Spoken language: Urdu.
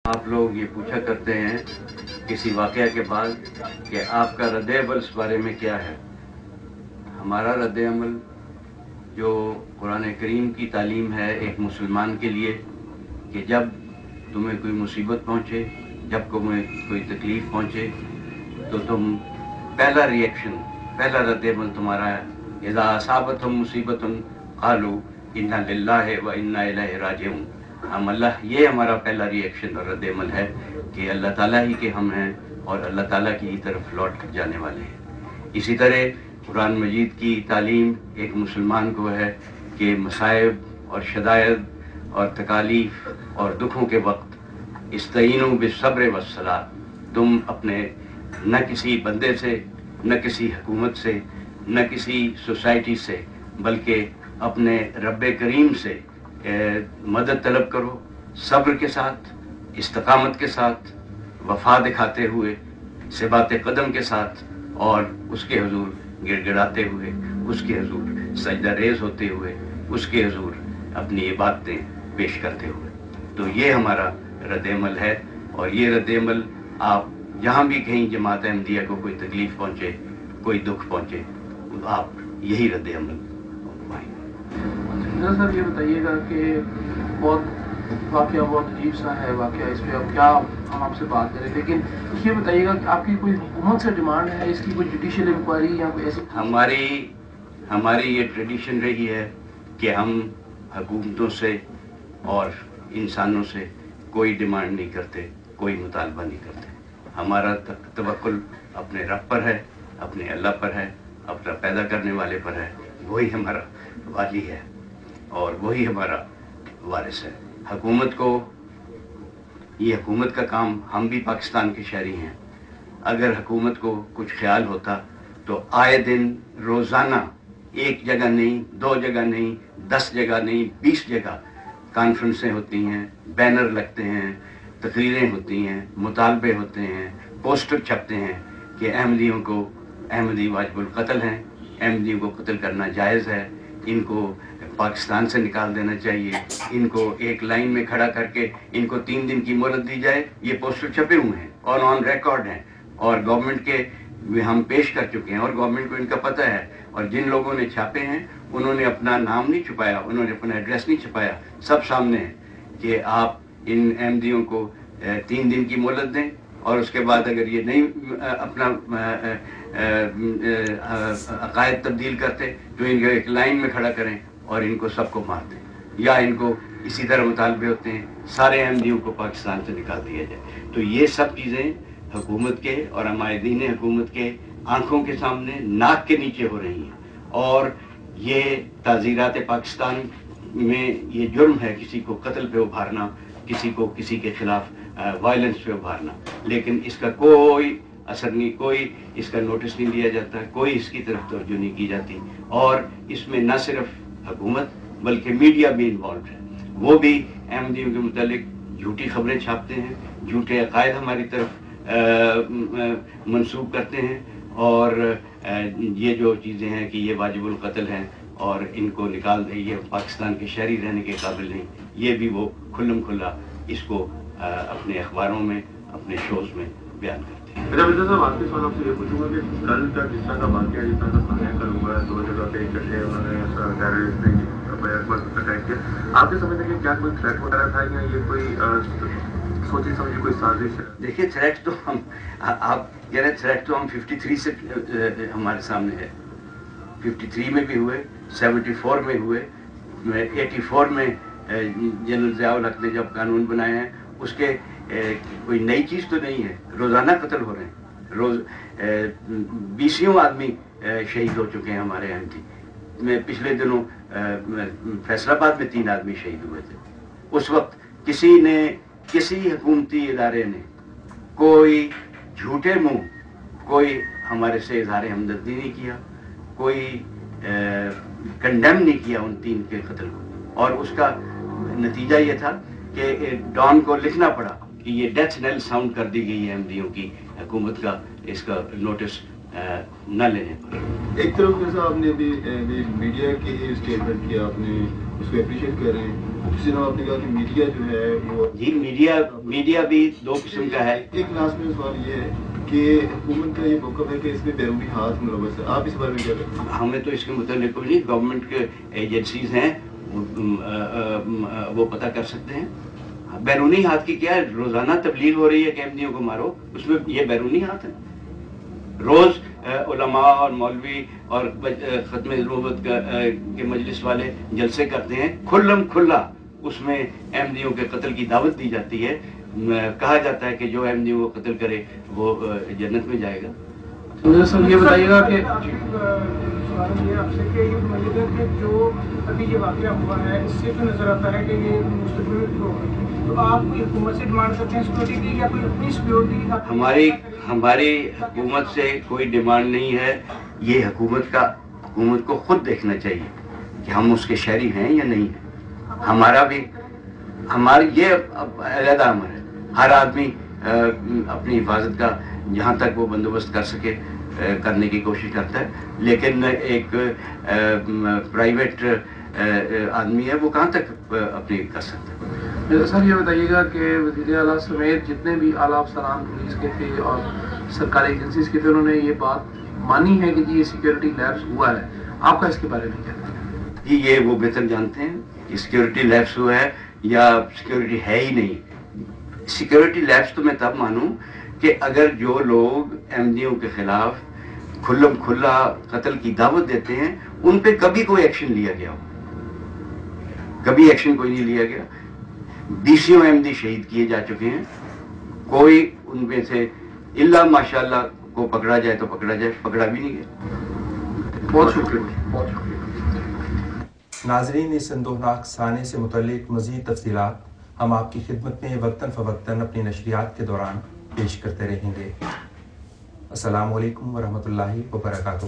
آپ لوگ یہ پوچھا کرتے ہیں کسی واقعہ کے بعد کہ آپ کا رد عمل اس بارے میں کیا ہے. ہمارا رد عمل جو قرآن کریم کی تعلیم ہے ایک مسلمان کے لیے کہ جب تمہیں کوئی مصیبت پہنچے، جب کوئی تکلیف پہنچے تو تم پہلا ریئیکشن، پہلا رد عمل تمہارا ہے اذا اصابتہم مصیبت قالوا انا للہ و انا الیہ راجعون. ہم اللہ، یہ ہمارا پہلا ریئیکشن اور رد عمل ہے کہ اللہ تعالیٰ ہی کے ہم ہیں اور اللہ تعالیٰ کی طرف لوٹ جانے والے ہیں. اسی طرح قرآن مجید کی تعلیم ایک مسلمان کو ہے کہ مصائب اور شدائد اور تکالیف اور دکھوں کے وقت استعینوا بالصبر والصلاۃ، تم اپنے نہ کسی بندے سے، نہ کسی حکومت سے، نہ کسی سوسائٹی سے، بلکہ اپنے رب کریم سے مدد طلب کرو، صبر کے ساتھ، استقامت کے ساتھ، وفا دکھاتے ہوئے، ثبات قدم کے ساتھ، اور اس کے حضور گڑ گڑاتے ہوئے، اس کے حضور سجدہ ریز ہوتے ہوئے، اس کے حضور اپنی عبادتیں پیش کرتے ہوئے. تو یہ ہمارا رد عمل ہے، اور یہ رد عمل آپ جہاں بھی کہیں جماعت احمدیہ کو کوئی تکلیف پہنچے، کوئی دکھ پہنچے، آپ یہی رد عمل پائیں. سر یہ بتائیے گا کہ واقعہ بہت عجیب سا ہے واقعہ، اس پہ اب کیا ہم آپ سے بات کریں، لیکن یہ بتائیے گا کہ آپ کی کوئی حکومت سے ڈیمانڈ ہے اس کی، کوئی جوڈیشل انکوائری یا کوئی ایسی؟ ہماری یہ ٹریڈیشن رہی ہے کہ ہم حکومتوں سے اور انسانوں سے کوئی ڈیمانڈ نہیں کرتے، کوئی مطالبہ نہیں کرتے. ہمارا توکل اپنے رب پر ہے، اپنے اللہ پر ہے، اپنا پیدا کرنے والے پر ہے. وہی ہمارا والی ہے اور وہی ہمارا وارث ہے. حکومت کو، یہ حکومت کا کام، ہم بھی پاکستان کے شہری ہیں، اگر حکومت کو کچھ خیال ہوتا تو آئے دن روزانہ ایک جگہ نہیں، 2 جگہ نہیں، 10 جگہ نہیں، 20 جگہ کانفرنسیں ہوتی ہیں، بینر لگتے ہیں، تقریریں ہوتی ہیں، مطالبے ہوتے ہیں، پوسٹر چھپتے ہیں کہ احمدیوں کو، احمدی واجب القتل ہیں، احمدیوں کو قتل کرنا جائز ہے، ان کو پاکستان سے نکال دینا چاہیے، ان کو ایک لائن میں کھڑا کر کے ان کو 3 دن کی مہلت دی جائے. یہ پوسٹر چھپے ہوئے ہیں اور آن ریکارڈ ہیں، اور گورنمنٹ کے ہم پیش کر چکے ہیں، اور گورنمنٹ کو ان کا پتہ ہے. اور جن لوگوں نے چھاپے ہیں انہوں نے اپنا نام نہیں چھپایا، انہوں نے اپنا ایڈریس نہیں چھپایا، سب سامنے ہے کہ آپ ان احمدیوں کو 3 دن کی مہلت دیں، اور اس کے بعد اگر یہ نہیں اپنا عقائد تبدیل کرتے تو ان کو ایک لائن میں کھڑا کریں اور ان کو سب کو مار دیں، یا ان کو اسی طرح مطالبے ہوتے ہیں سارے احمدیوں کو پاکستان سے نکال دیا جائے. تو یہ سب چیزیں حکومت کے اور عمائدین حکومت کے آنکھوں کے سامنے، ناک کے نیچے ہو رہی ہیں. اور یہ تعزیرات پاکستان میں یہ جرم ہے کسی کو قتل پہ ابھارنا، کسی کو کسی کے خلاف وائلنس پہ ابھارنا، لیکن اس کا کوئی اثر نہیں، کوئی اس کا نوٹس نہیں لیا جاتا، کوئی اس کی طرف توجہ نہیں کی جاتی. اور اس میں نہ صرف حکومت بلکہ میڈیا بھی انوالوڈ ہے. وہ بھی احمدیوں کے متعلق جھوٹی خبریں چھاپتے ہیں، جھوٹے عقائد ہماری طرف منسوب کرتے ہیں، اور یہ جو چیزیں ہیں کہ یہ واجب القتل ہیں اور ان کو نکال دیں، یہ پاکستان کے شہری رہنے کے قابل نہیں، یہ بھی وہ کھلم کھلا اس کو اپنے اخباروں میں، اپنے شوز میں بیان کرتے ہیں. صاحب آپ کے سوال آپ سے یہ پوچھوں گا کہ کل کا جس طرح کا واقعہ، جس طرح کا سامنے کل ہوا ہے، 2 جگہ پہ اکٹھے انہوں نے ٹیررسٹ نے اٹیک کیا، آپ کے سمجھتے ہیں کہ کیا کوئی تھریٹ وغیرہ تھا یا یہ کوئی سوچی سمجھی کوئی سازش ہے؟ دیکھیے تھریٹ تو ہم، آپ کہہ رہے ہیں تھریٹ تو ہم 53 سے ہمارے سامنے ہے. 53 میں بھی ہوئے، 74 میں ہوئے، 84 میں جنرل ضیاء الحق نے جب قانون بنائے ہیں، اس کے کوئی نئی چیز تو نہیں ہے. روزانہ قتل ہو رہے ہیں، 20 آدمی شہید ہو چکے ہیں ہمارے احمدی. میں پچھلے دنوں فیصل آباد میں 3 آدمی شہید ہوئے تھے. اس وقت کسی حکومتی ادارے نے کوئی جھوٹے منہ کوئی ہمارے سے اظہار ہمدردی نہیں کیا، کوئی کنڈیم نہیں کیا ان 3 کے قتل کو. اور اس کا نتیجہ یہ تھا کہ ڈان کو لکھنا پڑا کہ یہ ڈیتھ نیل ساؤنڈ کر دی گئی ہے احمدیوں کی، حکومت کا اس کا نوٹس نہ لینے پر. ایک طرف جیسا آپ نے بھی میڈیا کی اسٹیٹمنٹ کیا، آپ نے اس کو اپریشیٹ کر رہے ہیں. اسی طرح آپ نے کہا کہ میڈیا جو ہے وہ جی میڈیا بھی دو قسم کا ہے. ایک لاسٹ میں سوال یہ ہے کہ حکومت کا یہ موقف ہے کہ اس میں بیرونی ہاتھ ملوث ہے. آپ اس بارے میں کیا کہتے ہیں؟ ہمیں تو اس کے متعلق کوئی نہیں، گورنمنٹ کے ایجنسیز ہیں وہ پتہ کر سکتے ہیں. بیرونی ہاتھ کی کیا ہے؟ روزانہ تبلیغ ہو رہی ہے کہ احمدیوں کو مارو، اس میں یہ بیرونی ہاتھ ہے. روز علماء اور مولوی اور ختم نبوت کے مجلس والے جلسے کرتے ہیں، کھلم کھلا اس میں احمدیوں کے قتل کی دعوت دی جاتی ہے. کہا جاتا ہے کہ جو احمدیوں کو قتل کرے وہ جنت میں جائے گا. سر یہ بتائیے گا کہ سوال یہ آپ سے کہ یہ بتائیے گا کہ جو ابھی یہ واقعہ ہوا ہے اس سے تو نظر آتا ہے کہ یہ مستقبل میں ہوگا، تو آپ کوئی حکومت سے ڈیمانڈ کرتے ہیں سیکورٹی کی یا کوئی اپنی سیکورٹی؟ ہماری حکومت سے کوئی ڈیمانڈ نہیں ہے. یہ حکومت کو خود دیکھنا چاہیے کہ ہم اس کے شہری ہیں یا نہیں ہیں. ہماری یہ علیحدہ امر ہے. ہر آدمی اپنی حفاظت کا جہاں تک وہ بندوبست کر سکے کرنے کی کوشش کرتا ہے، لیکن ایک پرائیویٹ آدمی ہے وہ کہاں تک اپنی کر سکتا ہے. سر یہ بتائیے گا کہ وزیر اعلیٰ سمیت جتنے بھی اعلیٰ افسران پولیس کے تھے اور سرکاری ایجنسیز کے تھے، انہوں نے یہ بات مانی ہے کہ جی یہ سیکیورٹی لیپس ہوا ہے. آپ کا اس کے بارے میں کیا کہنا ہے؟ جی یہ وہ بہتر جانتے ہیں کہ سیکیورٹی لیپس ہوا ہے یا سیکیورٹی ہے ہی نہیں. سیکیورٹی لیپس تو میں تب مانوں کہ اگر جو لوگ احمدیوں کے خلاف کھلم کھلا قتل کی دعوت دیتے ہیں ان پہ کبھی کوئی ایکشن لیا گیا ہو. کبھی ایکشن کوئی نہیں لیا گیا. 20 احمدی شہید کیے جا چکے ہیں، کوئی ان میں سے الا ماشاءاللہ کو پکڑا جائے تو پکڑا جائے، پکڑا بھی نہیں گیا. بہت شکریہ، بہت شکریہ. ناظرین، اس اندوہناک سانے سے متعلق مزید تفصیلات ہم آپ کی خدمت میں وقتاً فوقتاً اپنی نشریات کے دوران پیش کرتے رہیں گے. السلام علیکم ورحمۃ اللہ وبرکاتہ.